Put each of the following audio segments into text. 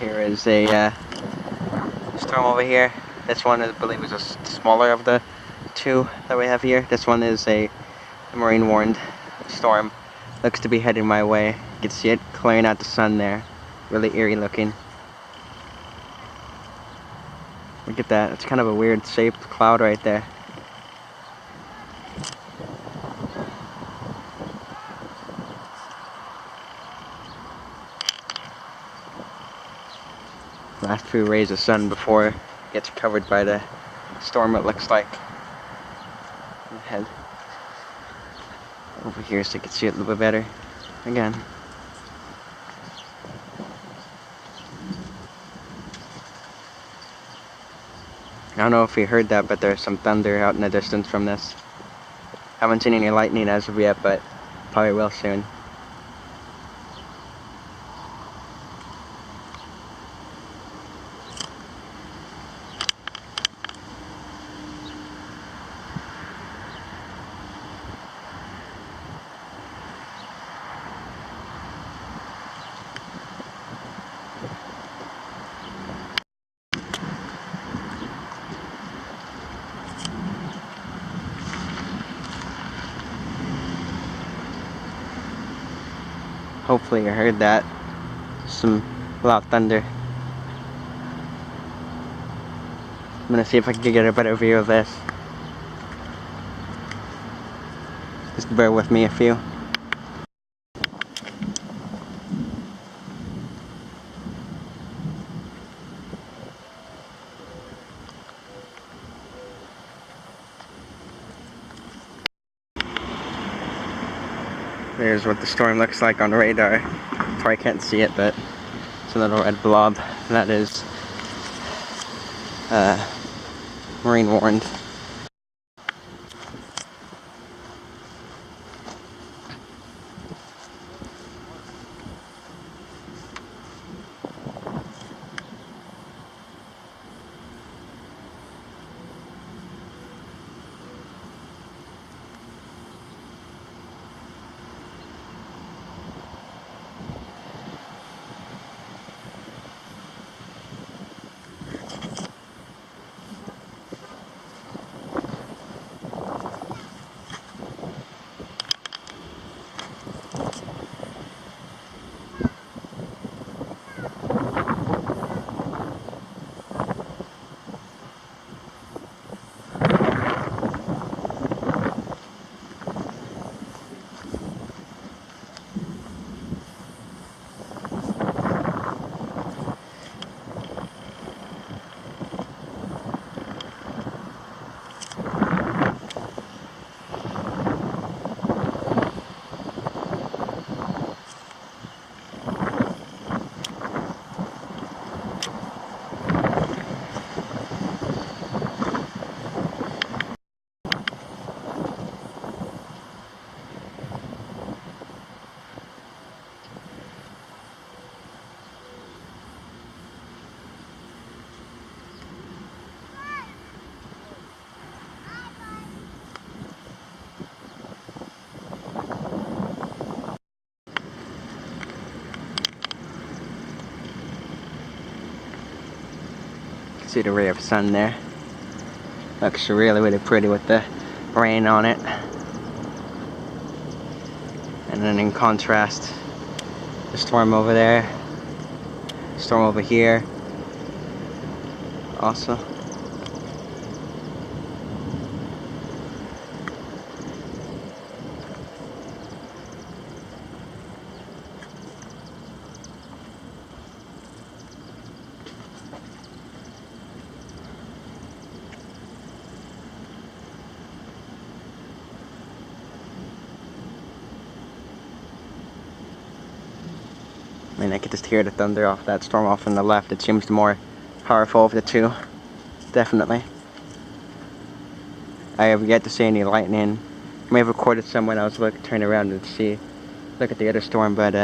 Here is a storm over here. This one, I believe, is a smaller of the two that we have here. This one is a marine warned storm. Looks to be heading my way. You can see it clearing out the sun there. Really eerie looking. Look at that. It's kind of a weird shaped cloud right there. Last few rays of sun before it gets covered by the storm, it looks like. Head over here so you can see it a little bit better. Again. I don't know if you heard that, but there's some thunder out in the distance from this. Haven't seen any lightning as of yet, but probably will soon. Hopefully you heard that. Some loud thunder. I'm gonna see if I can get a better view of this. Just bear with me a few. There's what the storm looks like on radar. Probably can't see it, but it's a little red blob. That is marine warned. See the ray of sun there. Looks really pretty with the rain on it. And then in contrast, the storm over there, storm over here. Also. I mean, I could just hear the thunder off that storm off on the left. It seems the more powerful of the two. Definitely. I have yet to see any lightning. I may have recorded some when I was turning around to look at the other storm, but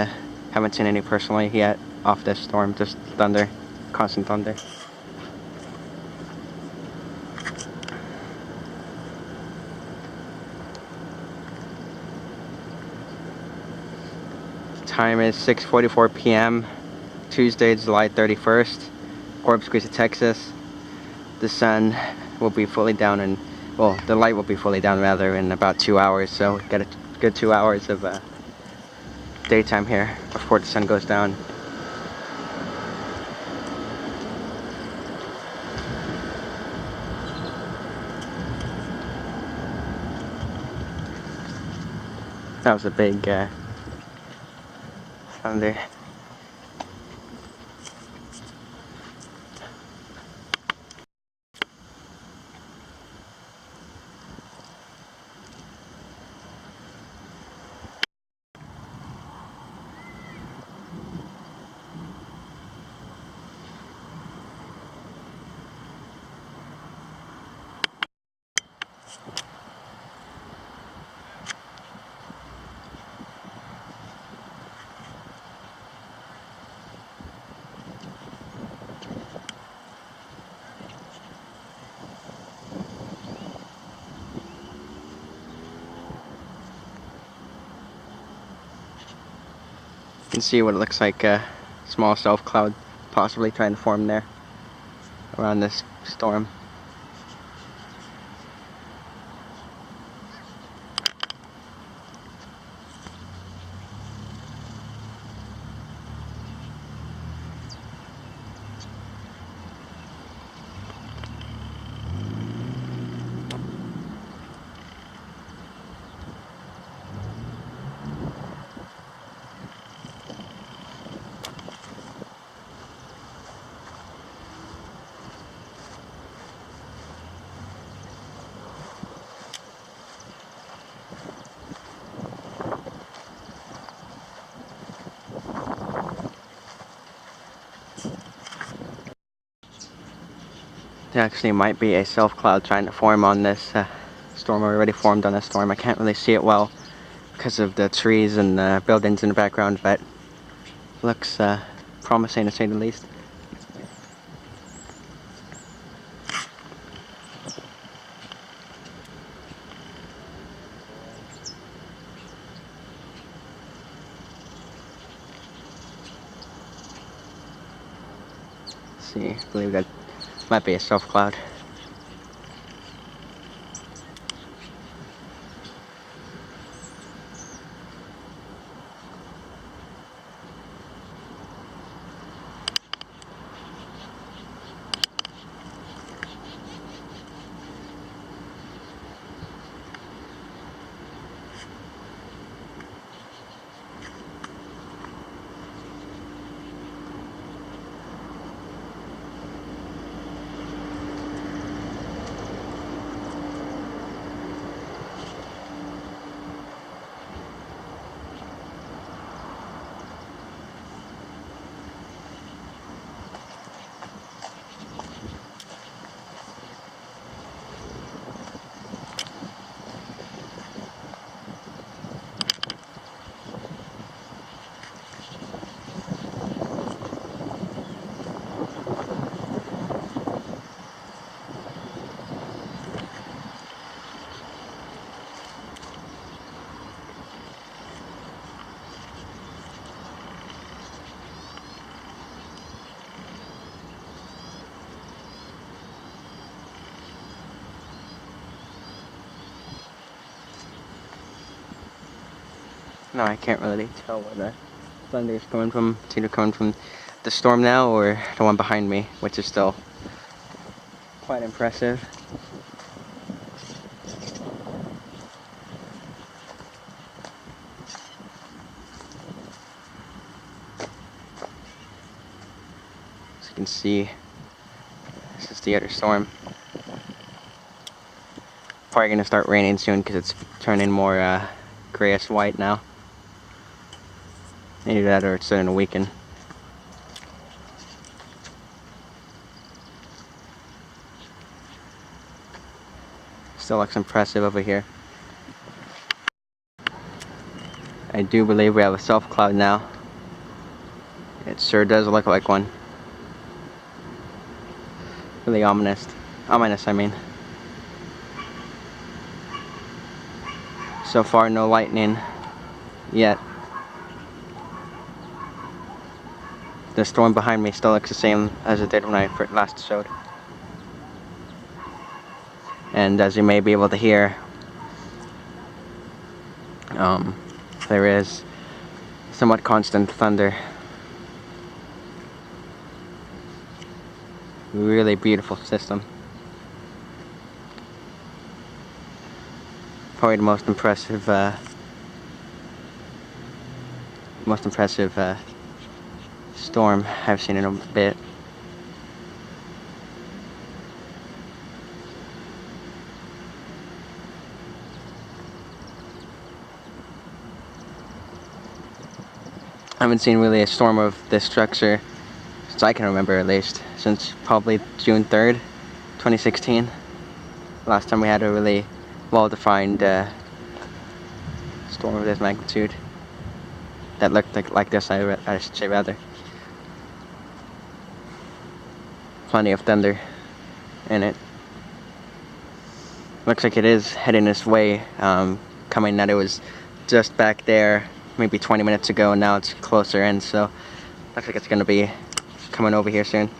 haven't seen any personally yet off this storm. Just thunder, constant thunder. Time is 6:44 p.m. Tuesday, July 31st, Corpus Christi, Texas. The sun will be fully down in, well, the light will be fully down rather in about 2 hours, so we've got a good 2 hours of daytime here before the sun goes down. That was a big thunder. You can see what it looks like, a small self cloud possibly trying to form there around this storm. There actually might be a self cloud trying to form on this storm, or already formed on this storm. I can't really see it well because of the trees and the buildings in the background, but looks promising to say the least. Let's see, I believe that might be a self cloud. No, I can't really tell where the thunder is coming from. It's either coming from the storm now or the one behind me, which is still quite impressive. As you can see, this is the other storm. Probably gonna start raining soon because it's turning more grayish white now. Either that or it's starting to weaken. Still looks impressive over here. I do believe we have a self cloud now. It sure does look like one. Really ominous. Ominous, I mean. So far, no lightning yet. the storm behind me still looks the same as it did when I last showed. And as you may be able to hear, there is somewhat constant thunder. Really beautiful system. Probably the most impressive storm I've seen in a bit. I haven't seen really a storm of this structure since I can remember, at least since probably June 3rd, 2016. Last time we had a really well-defined storm of this magnitude that looked like this, I should say, rather. Plenty of thunder in it. Looks like it is heading this way, coming that it was just back there maybe 20 minutes ago, and now it's closer in, so looks like it's going to be coming over here soon.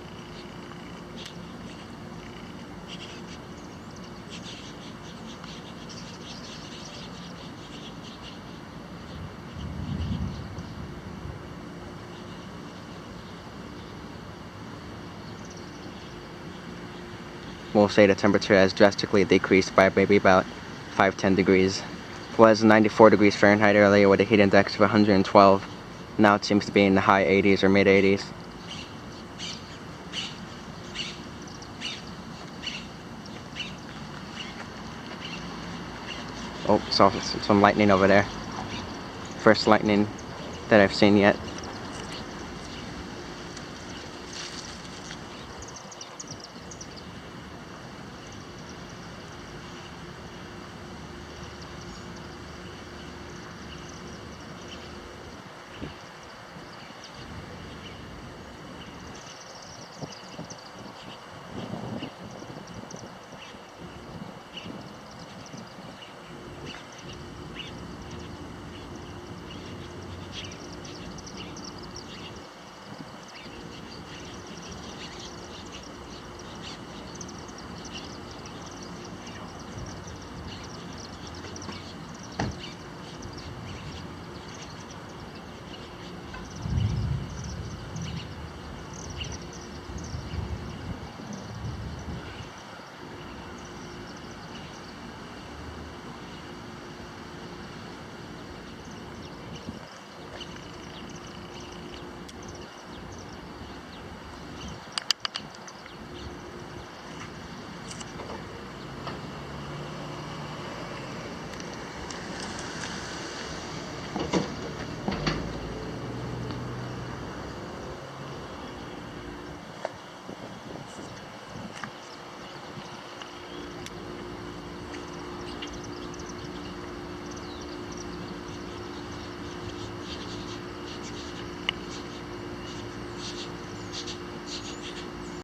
We'll say the temperature has drastically decreased by maybe about 5-10 degrees. It was 94 degrees Fahrenheit earlier with a heat index of 112. Now it seems to be in the high 80s or mid 80s. Oh, saw some lightning over there. First lightning that I've seen yet.